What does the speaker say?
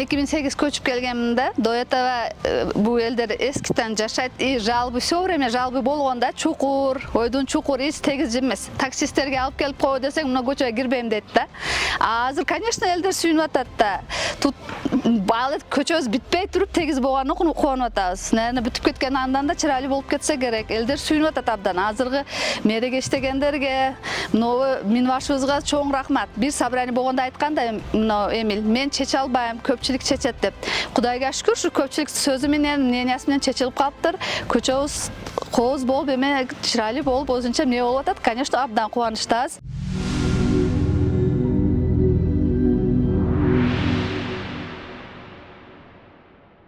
2008 көчүп келгенминде до этого бул элдер эскиден жашайт. Жалбы все время жалбы болгонда чукур, ойдун чукур, эч тегиз эмес. Таксисттерге алып келип кой десең, мына көчөгө кирбейм дейт да. Азыр, конечно, элдер сүйүнүп атат да. Тут баалы көчөбүз бүтпөй туруп тегиз болгонуна кубанып атабыз. Нени бүтүп кеткен андан да чырайлуу болуп кетсе керек. Элдер сүйүнүп атат абдан. Азыркы мэрге иштегендерге, мына башыбызга чоң рахмат. Бир собрание болгондо айтканда, мына Эмил, мен чече албайм, көпчүлүк чечет деп. Кудайга шүкүр, ушу көпчүлүк сөзү менен, мнениясы менен чечилип калыптыр. Көчөбүз кооз болуп, эме чырайлуу болуп, өзүнчө эмне болуп атат. Конечно, абдан кубанычтабыз.